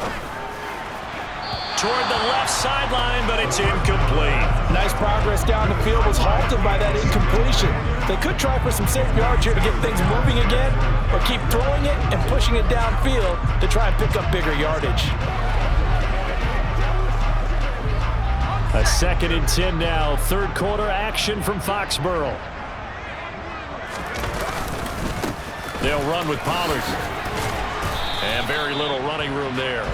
Speaker 2: Toward the left sideline, but it's incomplete.
Speaker 1: Nice progress down the field, was halted by that incompletion. They could try for some safe yards here to get things moving again, or keep throwing it and pushing it downfield to try and pick up bigger yardage.
Speaker 3: A 2nd and 10 now. 3rd quarter action from Foxborough.
Speaker 2: They'll run with Pollard. And And very little running room there.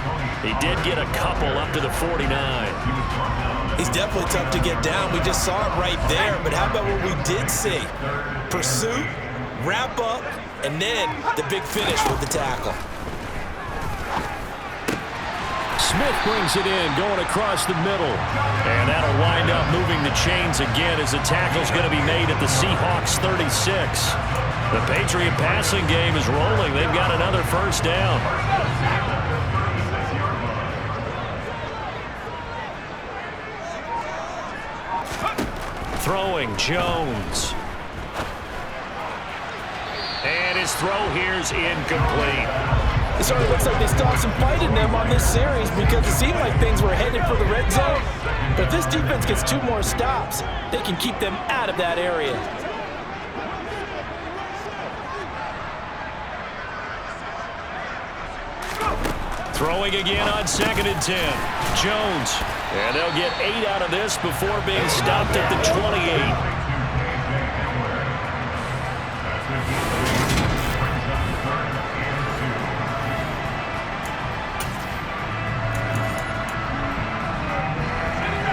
Speaker 2: He did get a couple up to the 49.
Speaker 1: He's definitely tough to get down. We just saw it right there. But how about what we did see? Pursuit, wrap up, and then the big finish with the tackle.
Speaker 3: Smith brings it in, going across the middle.
Speaker 2: And that'll wind up moving the chains again as the tackle's going to be made at the Seahawks 36. The Patriot passing game is rolling. They've got another first down. Throwing, Jones. And his throw here's incomplete.
Speaker 1: It certainly looks like they still have some fight in them on this series because it seemed like things were headed for the red zone. But if this defense gets 2 more stops, they can keep them out of that area.
Speaker 2: Throwing again on 2nd and 10. Jones. And they'll get 8 out of this before being stopped at the 28.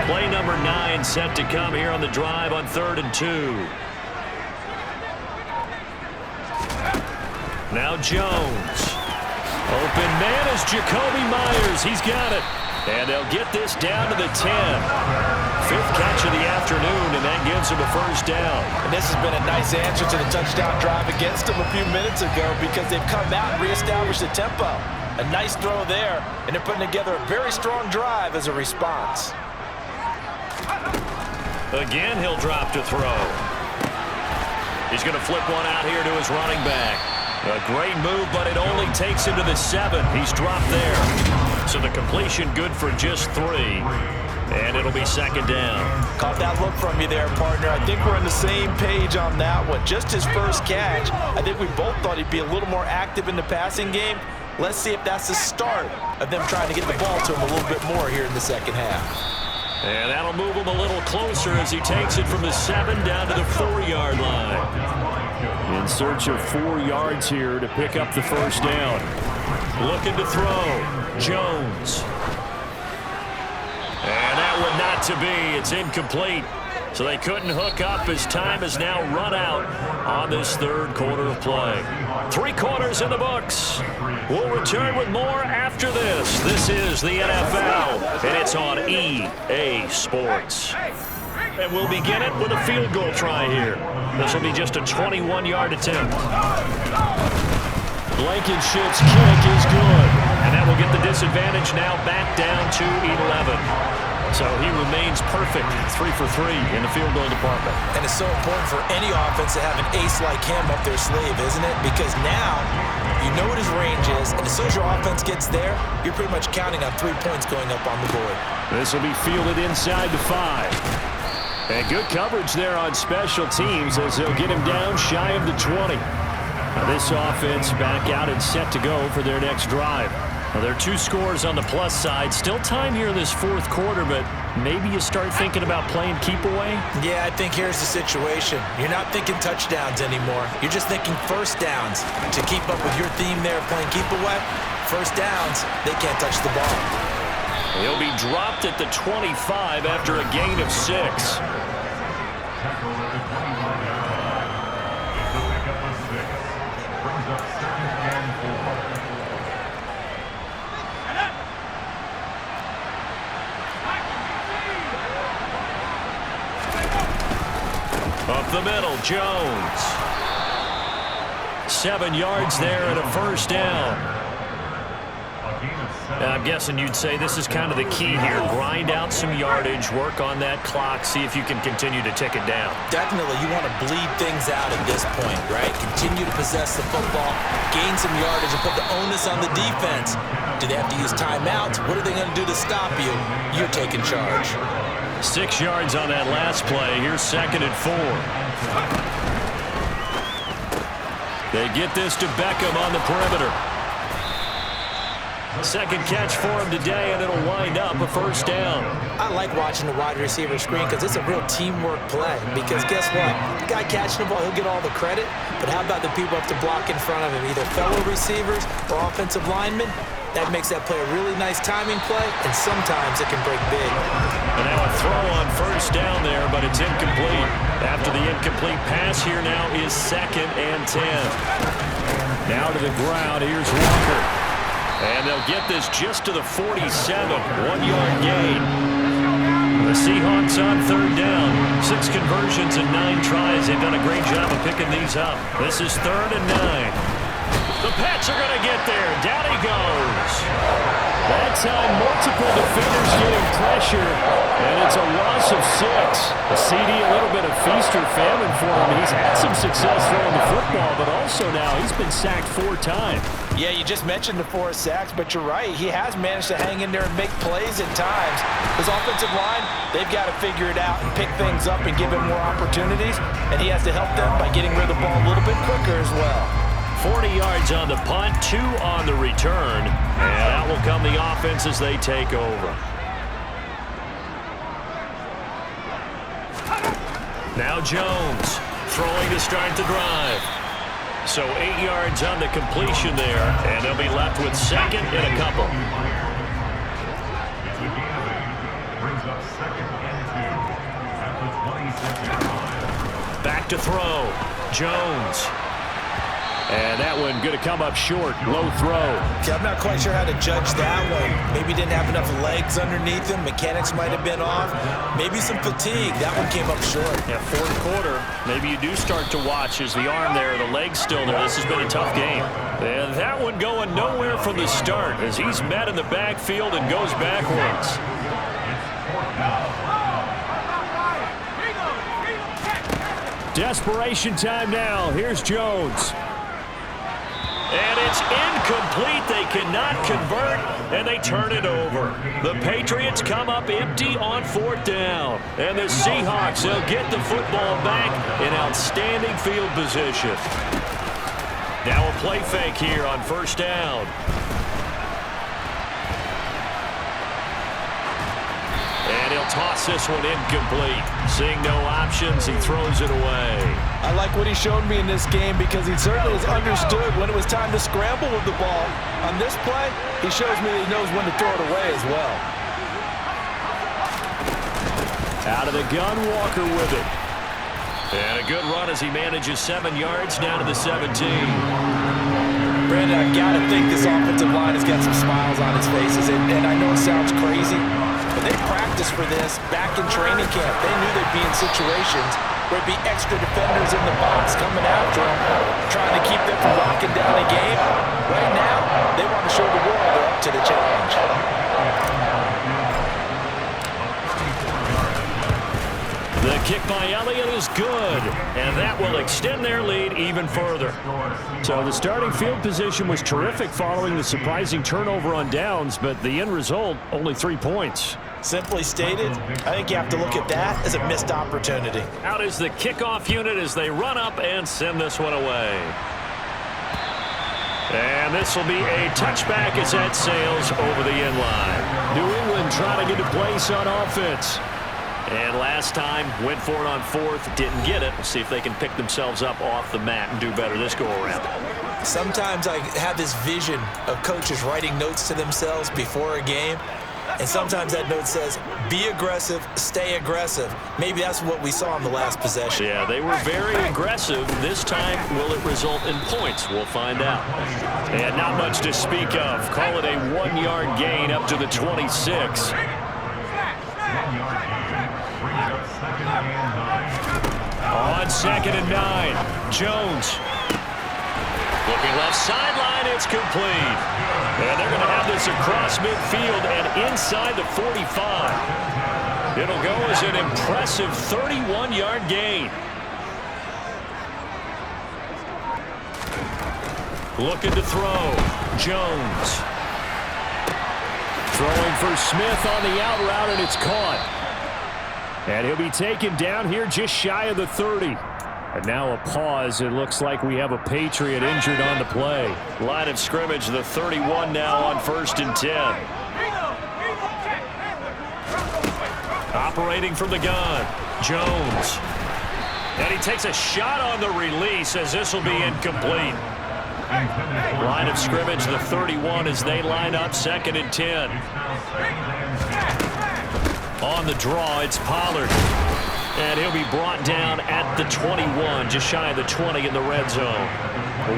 Speaker 2: Play number 9 set to come here on the drive on 3rd and 2. Now Jones. Open man is Jacoby Myers. He's got it. And they'll get this down to the 10. 5th catch of the afternoon, and that gives him a first down.
Speaker 1: And this has been a nice answer to the touchdown drive against them a few minutes ago because they've come out and reestablished the tempo. A nice throw there, and they're putting together a very strong drive as a response.
Speaker 2: Again, he'll drop to throw. He's going to flip one out here to his running back. A great move, but it only takes him to the 7. He's dropped there. So the completion good for just 3. And it'll be 2nd down.
Speaker 1: Caught that look from you there, partner. I think we're on the same page on that one. Just his first catch. I think we both thought he'd be a little more active in the passing game. Let's see if that's the start of them trying to get the ball to him a little bit more here in the second half.
Speaker 2: And that'll move him a little closer as he takes it from the 7 down to the 4-yard line.
Speaker 3: In search of 4 yards here to pick up the first down.
Speaker 2: Looking to throw. Jones. And that one not to be. It's incomplete. So they couldn't hook up as time has now run out on this 3rd quarter of play. 3 quarters in the books. We'll return with more after this. This is the NFL, and it's on EA Sports. And we'll begin it with a field goal try here. This will be just a 21-yard attempt.
Speaker 3: Blankenship's kick is good.
Speaker 2: And that will get the disadvantage now back down to 11. So he remains perfect, 3 for 3 in the field goal department.
Speaker 1: And it's so important for any offense to have an ace like him up their sleeve, isn't it? Because now you know what his range is, and as soon as your offense gets there, you're pretty much counting on 3 points going up on the board.
Speaker 3: This will be fielded inside the 5. And good coverage there on special teams as they'll get him down shy of the 20. Now this offense back out and set to go for their next drive. Well, there are 2 scores on the plus side. Still time here in this 4th quarter, but maybe you start thinking about playing keep away? Yeah,
Speaker 1: I think here's the situation. You're not thinking touchdowns anymore. You're just thinking first downs. To keep up with your theme there of playing keep away, first downs, they can't touch the ball.
Speaker 2: He'll be dropped at the 25 after a gain of 6. Up the middle, Jones. 7 yards there and a first down. I'm guessing you'd say this is kind of the key here. Grind out some yardage, work on that clock, see if you can continue to tick it down.
Speaker 1: Definitely, you want to bleed things out at this point, right? Continue to possess the football, gain some yardage, and put the onus on the defense. Do they have to use timeouts? What are they going to do to stop you? You're taking charge.
Speaker 2: 6 yards on that last play. Here's 2nd and 4. They get this to Beckham on the perimeter. 2nd catch for him today, and it'll wind up a first down.
Speaker 1: I like watching the wide receiver screen because it's a real teamwork play. Because guess what? The guy catching the ball, he'll get all the credit. but how about the people up to block in front of him, either fellow receivers or offensive linemen? That makes that play a really nice timing play, and sometimes it can break big.
Speaker 2: And now a throw on first down there, but it's incomplete. After the incomplete pass, here now is 2nd and 10. Now to the ground, here's Walker. And they'll get this just to the 47, 1-yard gain. The Seahawks on 3rd down. 6 conversions and 9 tries. They've done a great job of picking these up. This is 3rd and 9. The Pats are going to get there. Down he goes.
Speaker 3: That time, multiple defenders getting pressure, and it's a loss of 6. A CD, a little bit of feast or famine for him. He's had some success throwing the football, but also now he's been sacked 4 times.
Speaker 1: Yeah, you just mentioned the 4 sacks, but you're right. He has managed to hang in there and make plays at times. His offensive line, they've got to figure it out and pick things up and give him more opportunities, and he has to help them by getting rid of the ball a little bit quicker as well.
Speaker 2: 40 yards on the punt, 2 on the return, and out will come the offense as they take over. Now Jones throwing to start the drive. So 8 yards on the completion there, and they'll be left with 2nd and a couple. Back to throw. Jones.
Speaker 3: And that one going to come up short. Low throw.
Speaker 1: Yeah, I'm not quite sure how to judge that one. Maybe didn't have enough legs underneath him. Mechanics might have been off. Maybe some fatigue. That one came up short.
Speaker 2: Yeah, 4th quarter. Maybe you do start to watch as the arm there, the leg's still there. This has been a tough game. And that one going nowhere from the start as he's met in the backfield and goes backwards.
Speaker 3: Desperation time now. Here's Jones.
Speaker 2: And it's incomplete. They cannot convert, and they turn it over. The Patriots come up empty on 4th down. And the Seahawks, they'll get the football back in outstanding field position. Now a play fake here on 1st down. And he'll toss this one incomplete. Seeing no options, he throws it away.
Speaker 1: I like what he showed me in this game because he certainly has understood when it was time to scramble with the ball. On this play, he shows me that he knows when to throw it away as well.
Speaker 3: Out of the gun, Walker with it.
Speaker 2: And a good run as he manages 7 yards down to the 17.
Speaker 1: Brandon, I've got to think this offensive line has got some smiles on its faces, and I know it sounds crazy, but they practiced for this back in training camp. They knew they'd be in situations where it'd be extra defenders in the box coming after them, trying to keep them from locking down a game. Right now, they want to show the world they're up to the challenge.
Speaker 2: The kick by Elliott is good, and that will extend their lead even further.
Speaker 3: So the starting field position was terrific following the surprising turnover on downs, but the end result, only 3 points.
Speaker 1: Simply stated, I think you have to look at that as a missed opportunity.
Speaker 2: Out is the kickoff unit as they run up and send this one away. And this will be a touchback as that sails over the end line.
Speaker 3: New England trying to get a place on offense.
Speaker 2: And last time, went for it on 4th, didn't get it. We'll see if they can pick themselves up off the mat and do better this go-around.
Speaker 1: Sometimes I have this vision of coaches writing notes to themselves before a game, and sometimes that note says, be aggressive, stay aggressive. Maybe that's what we saw in the last possession.
Speaker 2: Yeah, they were very aggressive. This time, will it result in points? We'll find out. And not much to speak of. Call it a 1-yard gain up to the 26. On 2nd and 9, Jones. Looking left sideline, it's complete. And they're going to have this across midfield and inside the 45. It'll go as an impressive 31-yard gain. Looking to throw. Jones.
Speaker 3: Throwing for Smith on the out route, and it's caught. And he'll be taken down here just shy of the 30. And now a pause. It looks like we have a Patriot injured on the play.
Speaker 2: Line of scrimmage, the 31 now on 1st and 10. Operating from the gun, Jones. And he takes a shot on the release as this will be incomplete. Line of scrimmage, the 31 as they line up, 2nd and 10. On the draw, it's Pollard. And he'll be brought down at the 21, just shy of the 20 in the red zone.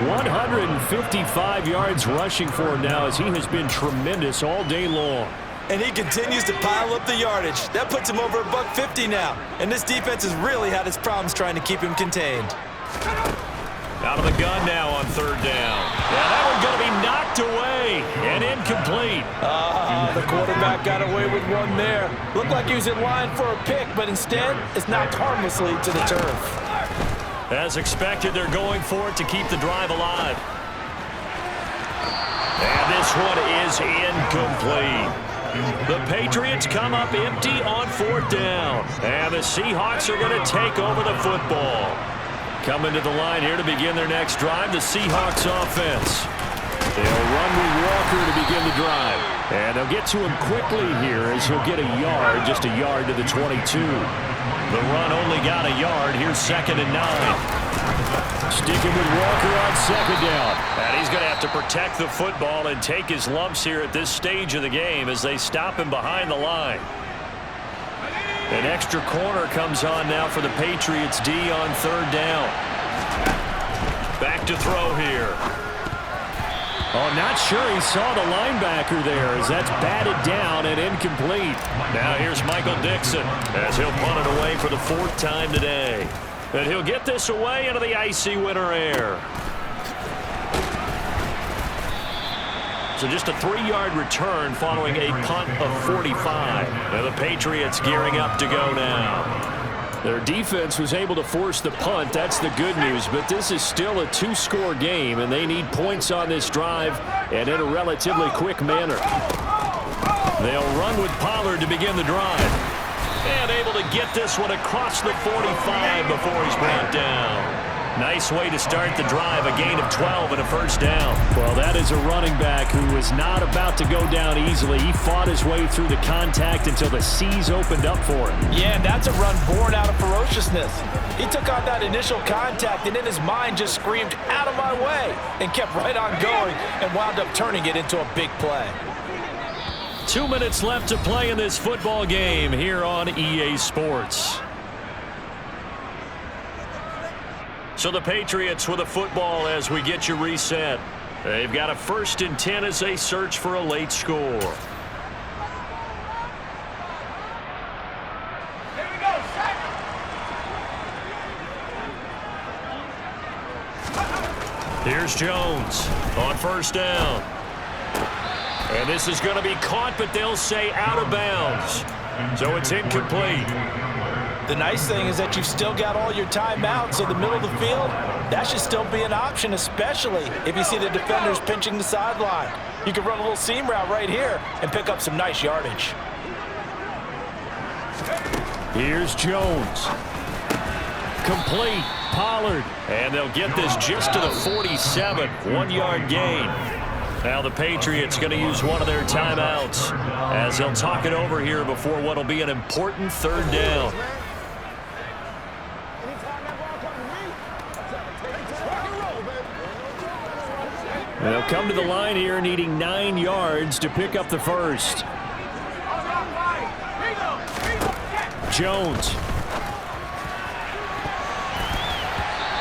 Speaker 3: 155 yards rushing for him now as he has been tremendous all day long.
Speaker 1: And he continues to pile up the yardage. That puts him over $150 now. And this defense has really had its problems trying to keep him contained.
Speaker 2: Out of the gun now on 3rd down. Yeah, that one's going to be knocked away and incomplete.
Speaker 1: The quarterback got away with one there. Looked like he was in line for a pick, but instead it's knocked harmlessly to the turf.
Speaker 2: As expected, they're going for it to keep the drive alive. And this one is incomplete. The Patriots come up empty on 4th down. And the Seahawks are going to take over the football. Coming to the line here to begin their next drive, the Seahawks offense. They'll run with Walker to begin the drive. And they'll get to him quickly here as he'll get a yard, just a yard to the 22. The run only got a yard. Here's 2nd and 9. Sticking with Walker on 2nd down. And he's going to have to protect the football and take his lumps here at this stage of the game as they stop him behind the line. An extra corner comes on now for the Patriots D on 3rd down. Back to throw here.
Speaker 3: Oh, not sure he saw the linebacker there as that's batted down and incomplete.
Speaker 2: Now here's Michael Dixon as he'll punt it away for the 4th time today. And he'll get this away into the icy winter air. So just a 3-yard return following a punt of 45. And the Patriots gearing up to go now.
Speaker 3: Their defense was able to force the punt. That's the good news. But this is still a 2-score game, and they need points on this drive and in a relatively quick manner.
Speaker 2: They'll run with Pollard to begin the drive. And able to get this one across the 45 before he's brought down. Nice way to start the drive, a gain of 12 and a 1st down.
Speaker 3: Well, that is a running back who was not about to go down easily. He fought his way through the contact until the seas opened up for him.
Speaker 1: Yeah, and that's a run born out of ferociousness. He took on that initial contact and in his mind just screamed, "Out of my way," and kept right on going and wound up turning it into a big play.
Speaker 2: 2 minutes left to play in this football game here on EA Sports. So the Patriots with a football as we get you reset. They've got a 1st and 10 as they search for a late score.
Speaker 5: Here we go,
Speaker 2: Here's Jones on 1st down. And this is going to be caught, but they'll say out of bounds. So it's incomplete.
Speaker 1: The nice thing is that you've still got all your timeouts, so the middle of the field, that should still be an option, especially if you see the defenders pinching the sideline. You can run a little seam route right here and pick up some nice yardage.
Speaker 3: Here's Jones. Complete. Pollard.
Speaker 2: And they'll get this just to the 47. 1-yard gain. Now the Patriots going to use one of their timeouts as they'll talk it over here before what will be an important 3rd down.
Speaker 3: They'll come to the line here needing 9 yards to pick up the 1st. Jones.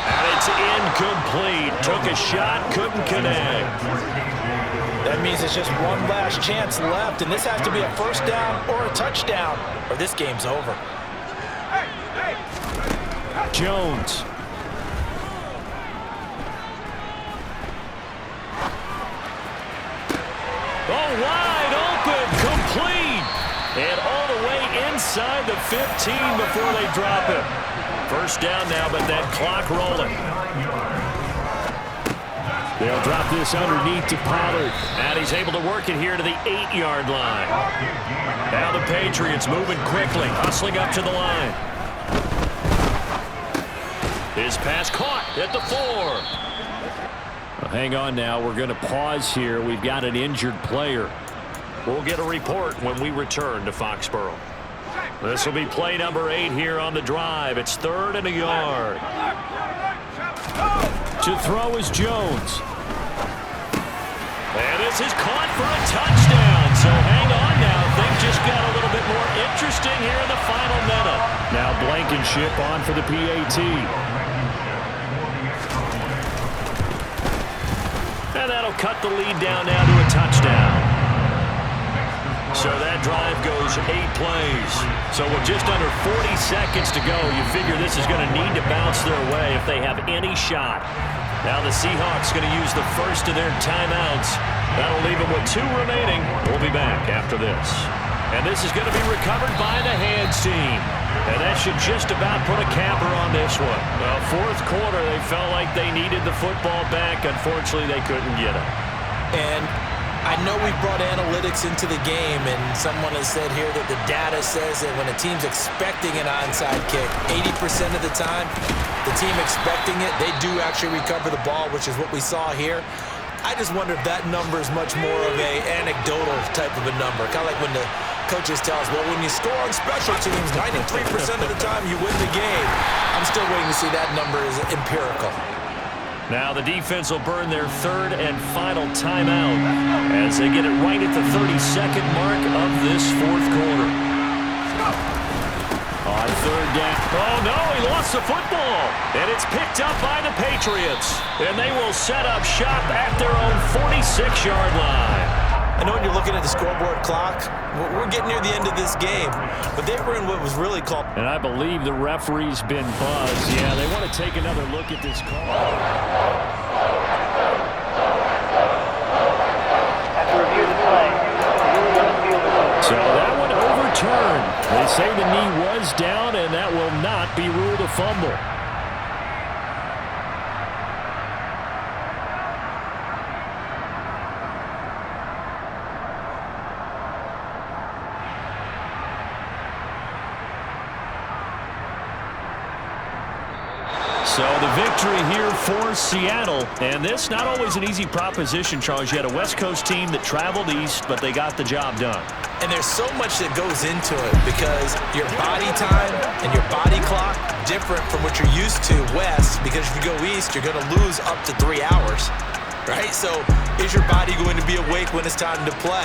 Speaker 2: And it's incomplete. Took a shot, couldn't connect.
Speaker 1: That means it's just one last chance left, and this has to be a 1st down or a touchdown, or this game's over.
Speaker 3: Jones.
Speaker 2: Oh, wide open, complete. And all the way inside the 15 before they drop it. 1st down now, but that clock rolling.
Speaker 3: They'll drop this underneath to Pollard.
Speaker 2: And he's able to work it here to the 8-yard line. Now the Patriots moving quickly, hustling up to the line. His pass caught at the 4.
Speaker 3: Hang on now. We're going to pause here. We've got an injured player.
Speaker 2: We'll get a report when we return to Foxborough. This will be play number 8 here on the drive. It's 3rd and a yard.
Speaker 3: To throw is Jones.
Speaker 2: And this is caught for a touchdown. So hang on now. Things just got a little bit more interesting here in the final minute.
Speaker 3: Now Blankenship on for the PAT.
Speaker 2: And that'll cut the lead down now to a touchdown. So that drive goes 8 plays. So with just under 40 seconds to go, you figure this is going to need to bounce their way if they have any shot. Now the Seahawks going to use the first of their timeouts. That'll leave them with 2 remaining. We'll be back after this. And this is going to be recovered by the hands team. And that should just about put a capper on this one. Well, 4th quarter, they felt like they needed the football back. Unfortunately, they couldn't get it.
Speaker 1: And I know we brought analytics into the game, and someone has said here that the data says that when a team's expecting an onside kick, 80% of the time, the team expecting it, they do actually recover the ball, which is what we saw here. I just wonder if that number is much more of a anecdotal type of a number. Kind of like when the coaches tell us, well, when you score on special teams, 93% of the time you win the game. I'm still waiting to see that number is empirical.
Speaker 2: Now the defense will burn their 3rd and final timeout as they get it right at the 32nd mark of this 4th quarter.
Speaker 3: On 3rd down.
Speaker 2: Oh, no, he lost the football. And it's picked up by the Patriots. And they will set up shop at their own 46-yard line.
Speaker 1: I know when you're looking at the scoreboard clock, we're getting near the end of this game, but they were in what was really called.
Speaker 3: And I believe the referee's been buzzed. Yeah, they want to take another look at this call.
Speaker 5: After review the play,
Speaker 3: So that one overturned. They say the knee was down, and that will not be ruled a fumble.
Speaker 2: So the victory here for Seattle. And this not always an easy proposition, Charles. You had a West Coast team that traveled east, but they got the job done.
Speaker 1: And there's so much that goes into it because your body time and your body clock different from what you're used to west, because if you go east, you're going to lose up to 3 hours, right? So is your body going to be awake when it's time to play?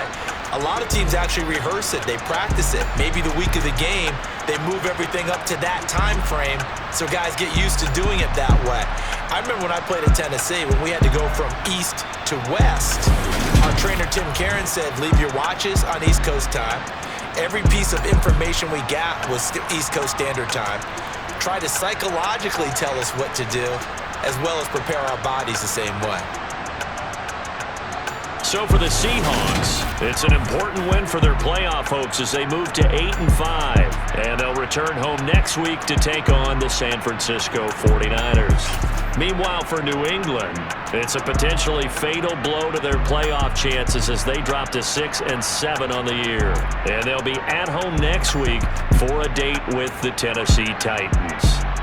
Speaker 1: A lot of teams actually rehearse it. They practice it. Maybe the week of the game, they move everything up to that time frame so guys get used to doing it that way. I remember when I played at Tennessee, when we had to go from east to west, our trainer Tim Karen said, leave your watches on East Coast time. Every piece of information we got was East Coast Standard Time. Try to psychologically tell us what to do, as well as prepare our bodies the same way.
Speaker 2: So for the Seahawks, it's an important win for their playoff hopes as they move to 8-5. And they'll return home next week to take on the San Francisco 49ers. Meanwhile, for New England, it's a potentially fatal blow to their playoff chances as they drop to 6-7 on the year. And they'll be at home next week for a date with the Tennessee Titans.